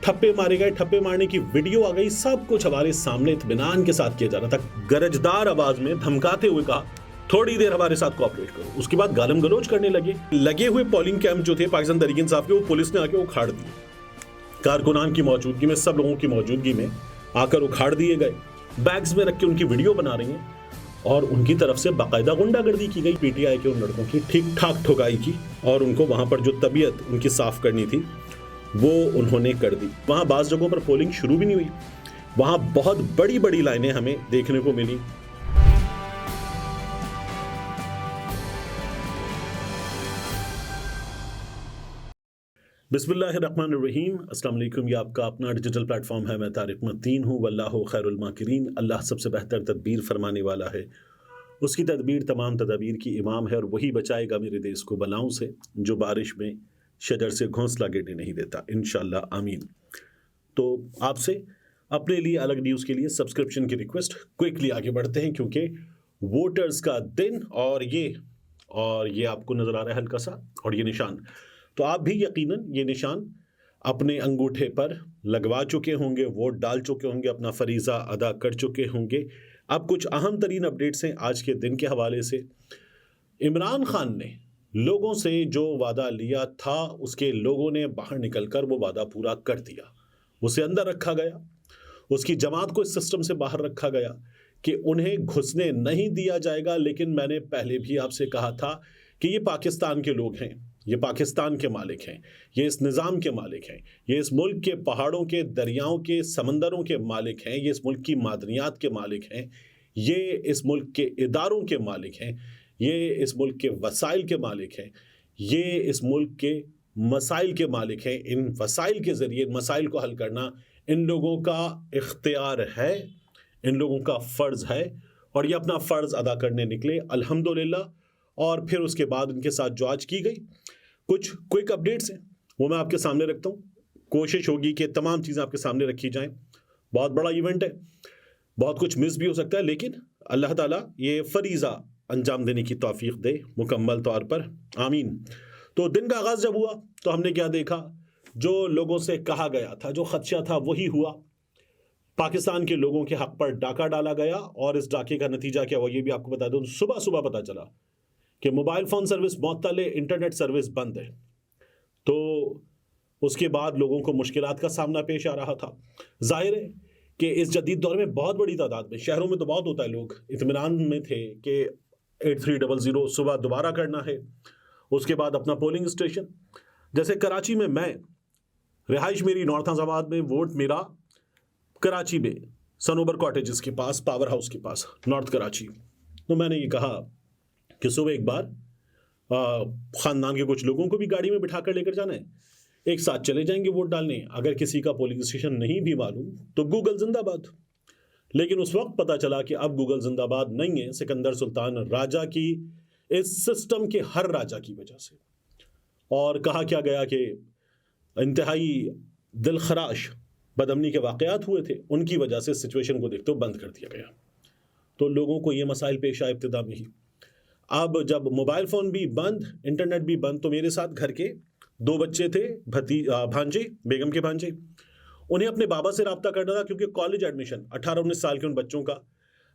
ठप्पे मारे गए, ठप्पे मारने की वीडियो आ गई, सब कुछ हमारे सामने इत्मीनान के साथ किया जा रहा था। गरजदार आवाज में धमकाते हुए कहा थोड़ी देर हमारे साथ कोऑपरेट करो। उसके बाद गालम गलोच करने लगे हुए पोलिंग कैंप जो थे पाकिस्तान तहरीक इंसाफ के, वो पुलिस ने आके उखाड़ दिए। कारकुनान की मौजूदगी में, सब लोगों की मौजूदगी में आकर उखाड़ दिए गए। बैग्स में रख के उनकी वीडियो बना रही हैं और उनकी तरफ से बाकायदा गुंडागर्दी की गई। पीटीआई के उन लड़कों की ठीक ठाक ठुकाई की और उनको वहां पर जो तबीयत उनकी साफ करनी थी वो उन्होंने कर दी। वहां बाज़ जगहों पर पोलिंग शुरू भी नहीं हुई, वहां बहुत बड़ी बड़ी लाइनें हमें देखने को मिली। बिस्मिल्लाहिर्रहमानिर्रहीम, अस्सलाम वालेकुम। ये आपका अपना डिजिटल प्लेटफॉर्म है। मैं तारिक मतीन हूँ। वल्लाहु खैरुल माकिरीन। अल्लाह सबसे बेहतर तदबीर फरमाने वाला है। उसकी तदबीर तमाम तदबीर की इमाम है और वही बचाएगा मेरे देश को बलाओं से, जो बारिश में शजर से घोंसला गिरने नहीं देता, इंशाअल्लाह आमीन। तो आपसे अपने लिए अलग न्यूज़ के लिए सब्सक्रिप्शन की रिक्वेस्ट। क्विकली आगे बढ़ते हैं क्योंकि वोटर्स का दिन और ये आपको नज़र आ रहा है हल्का सा, और ये निशान, तो आप भी यकीनन ये निशान अपने अंगूठे पर लगवा चुके होंगे, वोट डाल चुके होंगे, अपना फरीज़ा अदा कर चुके होंगे। अब कुछ अहम तरीन अपडेट्स हैं आज के दिन के हवाले से। इमरान खान ने लोगों से जो वादा लिया था, उसके लोगों ने बाहर निकलकर वो वादा पूरा कर दिया। उसे अंदर रखा गया, उसकी जमात को इस सिस्टम से बाहर रखा गया कि उन्हें घुसने नहीं दिया जाएगा। लेकिन मैंने पहले भी आपसे कहा था कि ये पाकिस्तान के लोग हैं, ये पाकिस्तान के मालिक हैं, ये इस निज़ाम के मालिक हैं, ये इस मुल्क के पहाड़ों के, दरियाओं के, समंदरों के मालिक हैं, ये इस मुल्क की मादनियात के मालिक हैं, ये इस मुल्क के इदारों के मालिक हैं, ये इस मुल्क के वसाइल के मालिक हैं, ये इस मुल्क के मसाइल के मालिक हैं। इन वसाइल के ज़रिए मसाइल को हल करना इन लोगों का इख्तियार है, इन लोगों का फ़र्ज़ है और ये अपना फ़र्ज़ अदा करने निकले अल्हम्दुलिल्लाह। और फिर उसके बाद उनके साथ जो आज की गई कुछ क्विक अपडेट्स हैं वो मैं आपके सामने रखता हूँ। कोशिश होगी कि तमाम चीज़ें आपके सामने रखी जाएं। बहुत बड़ा इवेंट है, बहुत कुछ मिस भी हो सकता है, लेकिन अल्लाह ताला ये फरीज़ा अंजाम देने की तौफीक दे मुकम्मल तौर पर, आमीन। तो दिन का आगाज़ जब हुआ तो हमने क्या देखा, जो लोगों से कहा गया था, जो खदशा था, वही हुआ। पाकिस्तान के लोगों के हक पर डाका डाला गया और इस डाके का नतीजा क्या हुआ ये भी आपको बता दूं। सुबह सुबह पता चला कि मोबाइल फ़ोन सर्विस मअतल है, इंटरनेट सर्विस बंद है। तो उसके बाद लोगों को मुश्किलात का सामना पेश आ रहा था। जाहिर है कि इस जदीद दौर में बहुत बड़ी तादाद में, शहरों में तो बहुत होता है, लोग इत्मीनान में थे कि 8300 सुबह दोबारा करना है। उसके बाद अपना पोलिंग स्टेशन, जैसे कराची में मैं, रिहाइश मेरी नॉर्थ आज़ाबाद में, वोट मेरा कराची में सनोबर कॉटेजेस के पास, पावर हाउस के पास, नॉर्थ कराची। तो मैंने ये कहा कि सुबह एक बार ख़ानदान के कुछ लोगों को भी गाड़ी में बिठा कर लेकर जाना है, एक साथ चले जाएंगे वोट डालने। अगर किसी का पोलिंग स्टेशन नहीं भी मालूम तो गूगल जिंदाबाद। लेकिन उस वक्त पता चला कि अब गूगल जिंदाबाद नहीं है, सिकंदर सुल्तान राजा की, इस सिस्टम के हर राजा की वजह से। और कहा क्या गया कि इंतहाई दिलखराश बदअमनी के वाक़यात हुए थे, उनकी वजह से सिचुएशन को देखते हुए बंद कर दिया गया। तो लोगों को ये मसाइल पेश आए इब्तिदा में ही। अब जब मोबाइल फ़ोन भी बंद, इंटरनेट भी बंद, तो मेरे साथ घर के 2 बच्चे थे, भांजे, बेगम के भांजे। उन्हें अपने बाबा से रब्ता करना था क्योंकि कॉलेज एडमिशन 18-19 साल के उन बच्चों का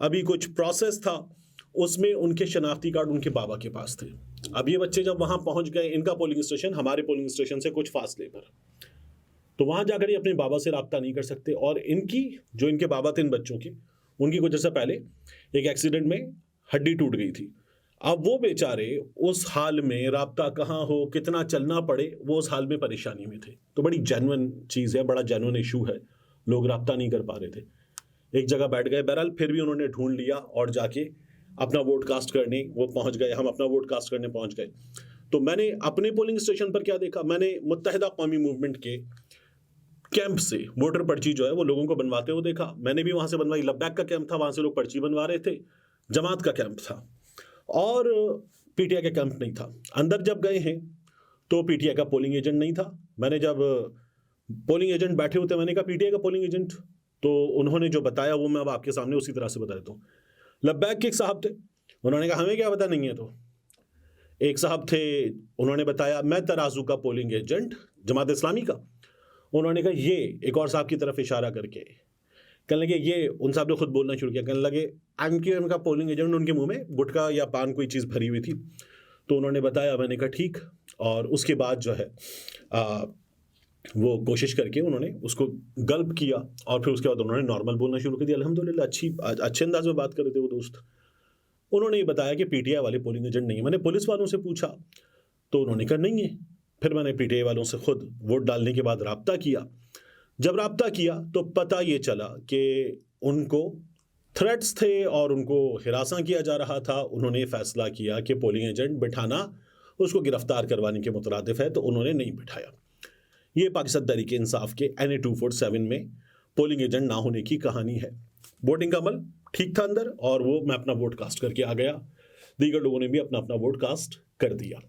अभी कुछ प्रोसेस था, उसमें उनके शनाख्ती कार्ड उनके बाबा के पास थे। अब ये बच्चे जब वहाँ पहुँच गए, इनका पोलिंग स्टेशन हमारे पोलिंग स्टेशन से कुछ फासले पर, तो वहाँ जाकर ये अपने बाबा से रब्ता नहीं कर सकते। और इनकी जो इनके बाबा थे इन बच्चों के, उनकी कुछ अर्सा पहले एक एक्सीडेंट में हड्डी टूट गई थी। अब वो बेचारे उस हाल में, रब्ता कहाँ हो, कितना चलना पड़े, वो उस हाल में परेशानी में थे। तो बड़ी जेन्युइन चीज़ है, बड़ा जेन्युइन इशू है, लोग रब्ता नहीं कर पा रहे थे, एक जगह बैठ गए। बहरहाल फिर भी उन्होंने ढूंढ लिया और जाके अपना वोट कास्ट करने वो पहुँच गए, हम अपना वोट कास्ट करने पहुँच गए। तो मैंने अपने पोलिंग स्टेशन पर क्या देखा, मैंने मुत्तहिदा कौमी मूवमेंट के कैंप से वोटर पर्ची जो है वो लोगों को बनवाते हुए देखा। मैंने भी वहाँ से बनवाई। लब्बैक का कैंप था, वहाँ से लोग पर्ची बनवा रहे थे। जमात का कैंप था और पीटीआई का कैंप नहीं था। अंदर जब गए हैं तो पीटीआई का पोलिंग एजेंट नहीं था। मैंने जब पोलिंग एजेंट बैठे होते, मैंने कहा पीटीआई का पोलिंग एजेंट, तो उन्होंने जो बताया वो मैं अब आपके सामने उसी तरह से बता देता हूँ। लब्बैक के एक साहब थे, उन्होंने कहा हमें क्या पता नहीं है। तो एक साहब थे, उन्होंने बताया मैं तराजू का पोलिंग एजेंट जमात इस्लामी का। उन्होंने कहा ये एक और साहब की तरफ इशारा करके कहने लगे, ये उन साहब ने खुद बोलना शुरू किया, कहने लगे एमक्यूएम का पोलिंग एजेंट, उनके मुंह में गुटखा या पान कोई चीज़ भरी हुई थी। तो उन्होंने बताया, मैंने कहा ठीक। और उसके बाद जो है वो कोशिश करके उन्होंने उसको गल्प किया और फिर उसके बाद उन्होंने नॉर्मल बोलना शुरू कर दिया। अल्हम्दुलिल्लाह अच्छे अंदाज में बात कर रहे थे वो दोस्त। उन्होंने ये बताया कि पीटीआई वाले पोलिंग एजेंट नहीं है। मैंने पुलिस वालों से पूछा तो उन्होंने कहा नहीं है। फिर मैंने पीटीआई वालों से खुद वोट डालने के बाद राब्ता किया। जब राब्ता किया तो पता ये चला कि उनको थ्रेट्स थे और उनको हिरासा किया जा रहा था। उन्होंने फैसला किया कि पोलिंग एजेंट बिठाना उसको गिरफ्तार करवाने के मुतरादिफ है, तो उन्होंने नहीं बिठाया। ये पाकिस्तान तहरीक इंसाफ के NA 247 में पोलिंग एजेंट ना होने की कहानी है। वोटिंग का अमल ठीक था अंदर और वो मैं अपना वोट कास्ट करके आ गया। दीगर लोगों ने भी अपना अपना वोट कास्ट कर दिया।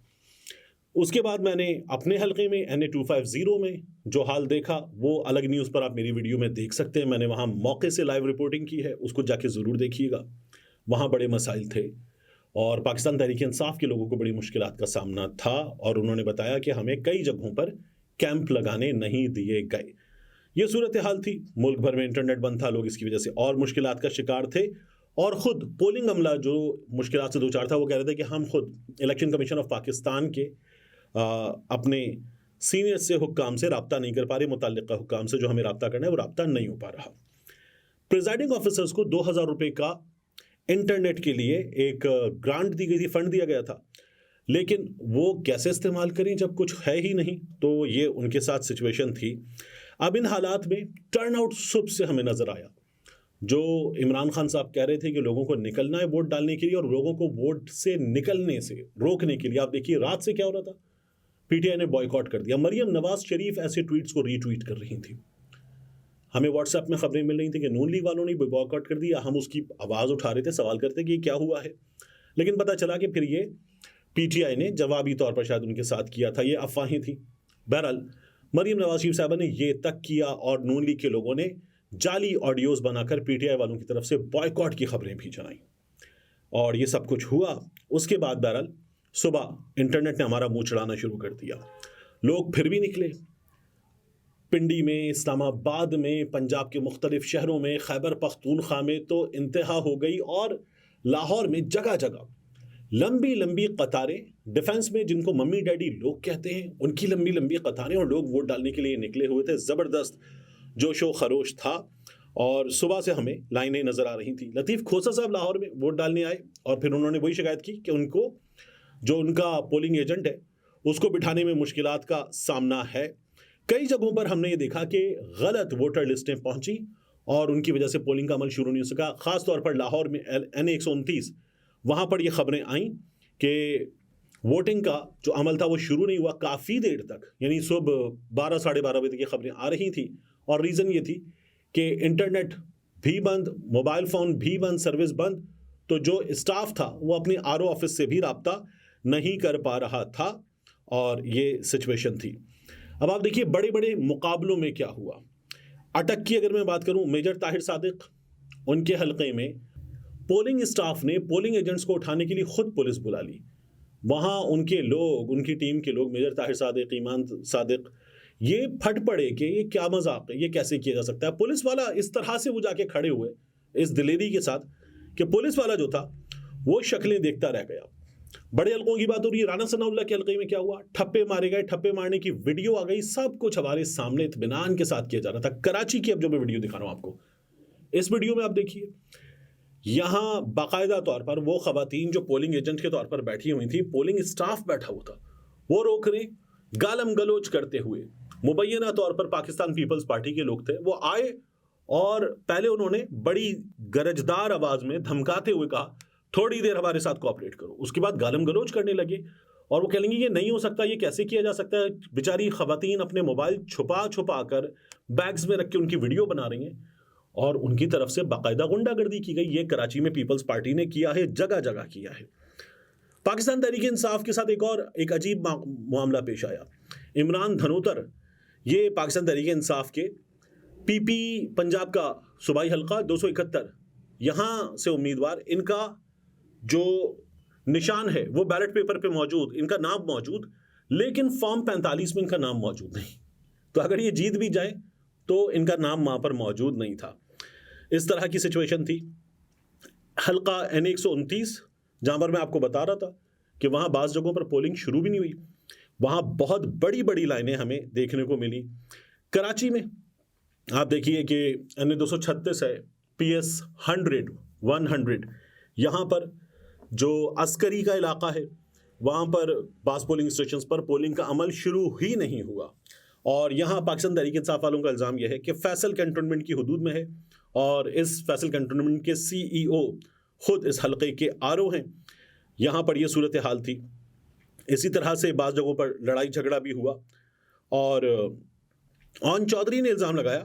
उसके बाद मैंने अपने हलके में NA 250 में जो हाल देखा वो अलग न्यूज़ पर आप मेरी वीडियो में देख सकते हैं। मैंने वहाँ मौके से लाइव रिपोर्टिंग की है, उसको जाके ज़रूर देखिएगा। वहाँ बड़े मसाइल थे और पाकिस्तान तहरीक इंसाफ के लोगों को बड़ी मुश्किलात का सामना था और उन्होंने बताया कि हमें कई जगहों पर कैंप लगाने नहीं दिए गए। ये सूरत हाल थी। मुल्क भर में इंटरनेट बंद था, लोग इसकी वजह से और मुश्किलात का शिकार थे। और ख़ुद पोलिंग अमला जो मुश्किलात से दो चार था वो कह रहे थे कि हम खुद इलेक्शन कमीशन ऑफ पाकिस्तान के अपने सीनियर से हुक्काम से रब्ता नहीं कर पा रहे, मुतल्लिका हुक्काम से जो हमें रब्ता करना है वो रब्ता नहीं हो पा रहा। प्रिजाइडिंग ऑफिसर्स को 2000 रुपये का इंटरनेट के लिए एक ग्रांट दी गई थी, फंड दिया गया था, लेकिन वो कैसे इस्तेमाल करें जब कुछ है ही नहीं। तो ये उनके साथ सिचुएशन थी। अब इन हालात में टर्नआउट सुबह से हमें नज़र आया। जो इमरान खान साहब कह रहे थे कि लोगों को निकलना है वोट डालने के लिए और लोगों को वोट से निकलने से रोकने के लिए, आप देखिए रात से क्या हो रहा था, पीटीआई ने बॉयकॉट कर दिया। मरियम नवाज शरीफ ऐसे ट्वीट्स को रीट्वीट कर रही थी। हमें व्हाट्सएप में खबरें मिल रही थी कि नून लीग वालों ने बॉयकॉट कर दिया। हम उसकी आवाज़ उठा रहे थे, सवाल करते कि ये क्या हुआ है, लेकिन पता चला कि फिर ये पीटीआई ने जवाबी तौर पर शायद उनके साथ किया था, ये अफवाहें थी। बहरहाल मरियम नवाज शरीफ साहबा ने ये तक किया और नून लीग के लोगों ने जाली ऑडियोज़ बनाकर पीटीआई वालों की तरफ से बॉयकॉट की खबरें भी जनाई और ये सब कुछ हुआ। उसके बाद बहरहाल सुबह इंटरनेट ने हमारा मुंह चढ़ाना शुरू कर दिया। लोग फिर भी निकले। पिंडी में, इस्लामाबाद में, पंजाब के मुख्तलिफ शहरों में, खैबर पख्तूनख्वा में तो इंतहा हो गई और लाहौर में जगह जगह लंबी लंबी कतारें। डिफेंस में जिनको मम्मी डैडी लोग कहते हैं उनकी लंबी लंबी कतारें और लोग वोट डालने के लिए निकले हुए थे। ज़बरदस्त जोशो खरोश था और सुबह से हमें लाइनें नज़र आ रही थी। लतीफ़ खोसा साहब लाहौर में वोट डालने आए और फिर उन्होंने वही शिकायत की कि उनको जो उनका पोलिंग एजेंट है उसको बिठाने में मुश्किलात का सामना है। कई जगहों पर हमने ये देखा कि गलत वोटर लिस्टें पहुंची और उनकी वजह से पोलिंग का अमल शुरू नहीं हो सका। ख़ास तौर पर लाहौर में NA 129 वहाँ पर ये खबरें आईं कि वोटिंग का जो अमल था वो शुरू नहीं हुआ काफ़ी देर तक, यानी सुबह 12 साढ़े 12 बजे तक ये खबरें आ रही थी। और रीज़न ये थी कि इंटरनेट भी बंद, मोबाइल फ़ोन भी बंद, सर्विस बंद, तो जो स्टाफ था वो अपने RO ऑफिस से भी रब्ता नहीं कर पा रहा था और ये सिचुएशन थी। अब आप देखिए बड़े बड़े मुकाबलों में क्या हुआ। अटक की अगर मैं बात करूं, मेजर ताहिर सादिक, उनके हलके में पोलिंग स्टाफ ने पोलिंग एजेंट्स को उठाने के लिए खुद पुलिस बुला ली। वहाँ उनके लोग, उनकी टीम के लोग, मेजर ताहिर सादिक, ईमान सादिक, ये फट पड़े कि ये क्या मजाक है, ये कैसे किया जा सकता है। पुलिस वाला इस तरह से वो जाके खड़े हुए इस दिलेरी के साथ कि पुलिस वाला जो था वो शक्लें देखता रह गया। बड़े हलकों की बात हो रही है, राना सनाउल्लाह के हलके में क्या हुआ, ठप्पे मारे गए, ठप्पे मारने की वीडियो आ गई, सब कुछ हमारे सामने इत्मीनान के साथ किया जा रहा था। कराची की अब जो मैं वीडियो दिखा रहा हूं आपको, इस वीडियो में आप देखिए, यहाँ बाकायदा तौर पर वो खवातीन जो पोलिंग एजेंट के तौर पर बैठी हुई थी, पोलिंग स्टाफ बैठा हुआ था, वो रोक रहे, गालम गलोच करते हुए। मुबैना तौर पर पाकिस्तान पीपल्स पार्टी के लोग थे, वो आए और पहले उन्होंने बड़ी गरजदार आवाज में धमकाते हुए कहा थोड़ी देर हमारे साथ कोऑपरेट करो। उसके बाद गालम गलोच करने लगे और वो कह लेंगे ये नहीं हो सकता, ये कैसे किया जा सकता है। बेचारी खवातीन अपने मोबाइल छुपा छुपा कर बैग्स में रख के उनकी वीडियो बना रही हैं और उनकी तरफ से बाकायदा गुंडागर्दी की गई। ये कराची में पीपल्स पार्टी ने किया है, जगह जगह किया है। पाकिस्तान तहरीक इंसाफ के साथ एक अजीब मामला पेश आया। इमरान धनोतर, ये पाकिस्तान तहरीक इंसाफ के PP पंजाब का सूबाई हल्का 271 यहाँ से उम्मीदवार, इनका जो निशान है वो बैलेट पेपर पे मौजूद, इनका नाम मौजूद, लेकिन फॉर्म 45 में इनका नाम मौजूद नहीं। तो अगर ये जीत भी जाए तो इनका नाम वहाँ पर मौजूद नहीं था। इस तरह की सिचुएशन थी। हल्का N129 जहाँ पर मैं आपको बता रहा था कि वहाँ बाज़ जगहों पर पोलिंग शुरू भी नहीं हुई, वहाँ बहुत बड़ी बड़ी लाइनें हमें देखने को मिली। कराची में आप देखिए कि N236 है, PS 100 यहाँ पर जो अस्करी का इलाका है वहाँ पर बास पोलिंग स्टेशंस पर पोलिंग का अमल शुरू ही नहीं हुआ। और यहाँ पाकिस्तान तहरीक इंसाफ वालों का इल्ज़ाम यह है कि फैसल कैंटोनमेंट की हदूद में है और इस फैसल कैंटोनमेंट के CEO खुद इस हल्के के RO हैं। यहाँ पर यह सूरत हाल थी। इसी तरह से बाज़ जगहों पर लड़ाई झगड़ा भी हुआ और ऑन चौधरी ने इल्ज़ाम लगाया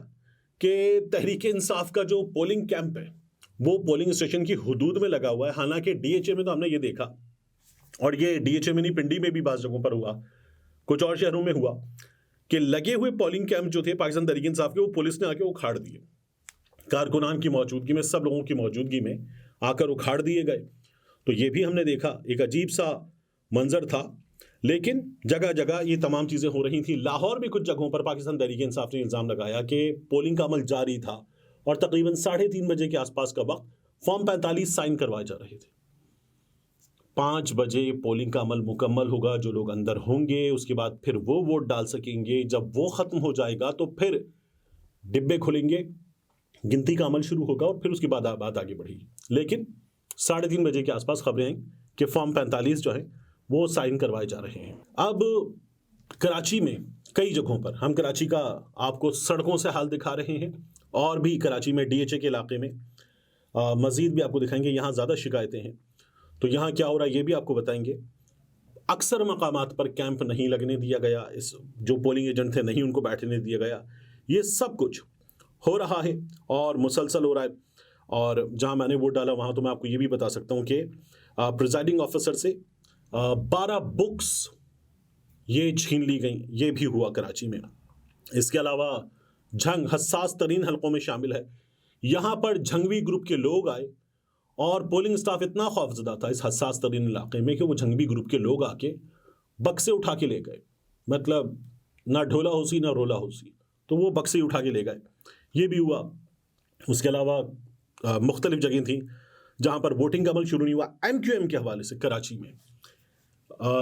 कि तहरीक इंसाफ का जो पोलिंग कैंप है वो पोलिंग स्टेशन की हदूद में लगा हुआ है। हालांकि DHA में तो हमने ये देखा, और ये DHA में नहीं, पिंडी में भी बाज़ जगहों पर हुआ, कुछ और शहरों में हुआ, कि लगे हुए पोलिंग कैंप जो थे पाकिस्तान तहरीक इंसाफ के, वो पुलिस ने आके उखाड़ दिए। कारकुनान की मौजूदगी में, सब लोगों की मौजूदगी में आकर उखाड़ दिए गए। तो ये भी हमने देखा, एक अजीब सा मंजर था। लेकिन जगह जगह ये तमाम चीज़ें हो रही थी। लाहौर में कुछ जगहों पर पाकिस्तान तहरीक इंसाफ ने इल्ज़ाम लगाया कि पोलिंग का अमल जारी था और तकरीबन 3:30 बजे के आसपास का वक्त फॉर्म 45 साइन करवाए जा रहे थे। 5 बजे पोलिंग का अमल मुकम्मल होगा, जो लोग अंदर होंगे उसके बाद फिर वो वोट डाल सकेंगे। जब वो ख़त्म हो जाएगा तो फिर डिब्बे खुलेंगे, गिनती का अमल शुरू होगा और फिर उसके बाद बात आगे बढ़ेगी। लेकिन 3:30 बजे के आसपास खबरें आई कि फॉर्म 45 जो है वो साइन करवाए जा रहे हैं। अब कराची में कई जगहों पर, हम कराची का आपको सड़कों से हाल दिखा रहे हैं और भी कराची में DHA के इलाके में मज़ीद भी आपको दिखाएंगे। यहाँ ज़्यादा शिकायतें हैं, तो यहाँ क्या हो रहा है ये भी आपको बताएंगे। अक्सर मकामात पर कैंप नहीं लगने दिया गया, इस जो पोलिंग एजेंट थे नहीं उनको बैठने दिया गया। ये सब कुछ हो रहा है और मुसलसल हो रहा है। और जहाँ मैंने वोट डाला वहाँ तो मैं आपको ये भी बता सकता हूँ कि प्रिजाइडिंग ऑफिसर से 12 बुक्स ये छीन ली गई, ये भी हुआ कराची में। इसके अलावा झंग हसास तरीन हलकों में शामिल है। यहाँ पर झंगवी ग्रुप के लोग आए और पोलिंग स्टाफ इतना खौफजदा था इस हसास तरीन इलाके में कि वो झंगवी ग्रुप के लोग आके बक्से उठा के ले गए। मतलब ना ढोला होसी ना रोला होसी, तो वो बक्से उठा के ले गए, ये भी हुआ। उसके अलावा मुख्तलिफ जगह थी जहाँ पर वोटिंग का अमल शुरू नहीं हुआ। MQM के हवाले से कराची में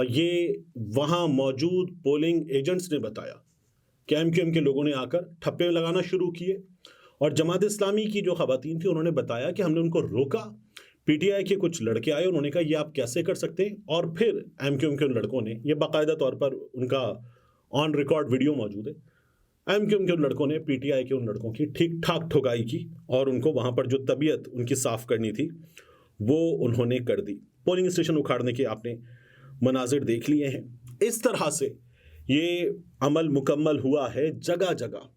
ये वहाँ मौजूद पोलिंग एजेंट्स ने बताया कि MQM के लोगों ने आकर ठप्पे लगाना शुरू किए और जमात इस्लामी की जो खवातीन थी उन्होंने बताया कि हमने उनको रोका। PTI के कुछ लड़के आए, उन्होंने कहा ये आप कैसे कर सकते हैं, और फिर MQM के उन लड़कों ने, ये बाकायदा तौर पर उनका ऑन रिकॉर्ड वीडियो मौजूद है, MQM के उन लड़कों ने PTI के उन लड़कों की ठीक ठाक ठुकाई की और उनको वहाँ पर जो तबीयत उनकी साफ़ करनी थी वो उन्होंने कर दी। पोलिंग स्टेशन उखाड़ने के आपने मनाजिर देख लिए हैं। इस तरह से ये अमल मुकम्मल हुआ है जगह जगह।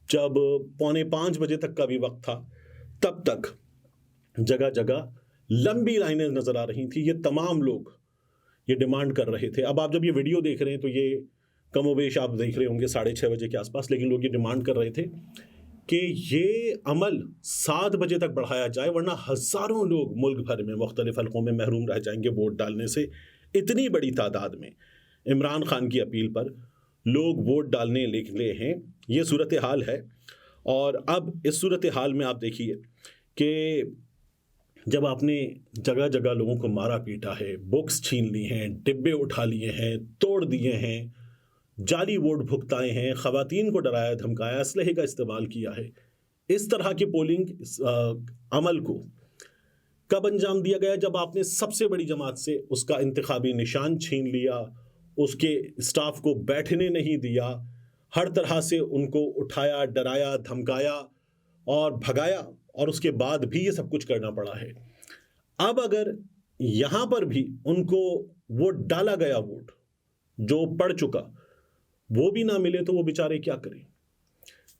जब 4:45 बजे तक का भी वक्त था तब तक जगह जगह लंबी लाइनें नज़र आ रही थी। ये तमाम लोग ये डिमांड कर रहे थे। अब आप जब ये वीडियो देख रहे हैं तो ये कमोबेश आप देख रहे होंगे 6:30 बजे के आसपास, लेकिन लोग ये डिमांड कर रहे थे कि ये अमल 7 बजे तक बढ़ाया जाए, वरना हज़ारों लोग मुल्क भर में मुख्तलिफ हलकों में महरूम रह जाएंगे वोट डालने से। इतनी बड़ी तादाद में इमरान खान की अपील पर लोग वोट डालने निकले हैं, ये सूरत हाल है। और अब इस सूरत हाल में आप देखिए कि जब आपने जगह जगह लोगों को मारा पीटा है, बुक्स छीन ली हैं, डिब्बे उठा लिए हैं, तोड़ दिए हैं, जाली वोट भुगताए हैं, ख़वातीन को डराया धमकाया, असलहे का इस्तेमाल किया है, इस तरह की पोलिंग अमल को कब अंजाम दिया गया? जब आपने सबसे बड़ी जमात से उसका इंतखाबी निशान छीन लिया, उसके स्टाफ को बैठने नहीं दिया, हर तरह से उनको उठाया, डराया, धमकाया और भगाया, और उसके बाद भी ये सब कुछ करना पड़ा है। अब अगर यहाँ पर भी उनको वो डाला गया वोट जो पड़ चुका वो भी ना मिले तो वो बेचारे क्या करें?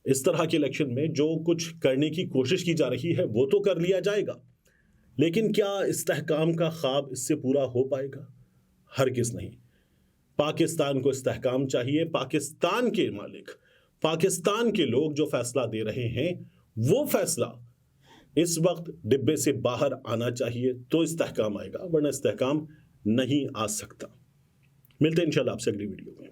इस तरह के इलेक्शन में जो कुछ करने की कोशिश की जा रही है वो तो कर लिया जाएगा, लेकिन क्या इस्तेहकाम का ख्वाब इससे पूरा हो पाएगा? हरगिज़ नहीं। पाकिस्तान को इस्तेहकाम चाहिए। पाकिस्तान के मालिक, पाकिस्तान के लोग जो फैसला दे रहे हैं वो फैसला इस वक्त डिब्बे से बाहर आना चाहिए, तो इस्तेहकाम आएगा, वरना इस्तेहकाम नहीं आ सकता। मिलते हैं इंशाल्लाह आपसे अगली वीडियो में।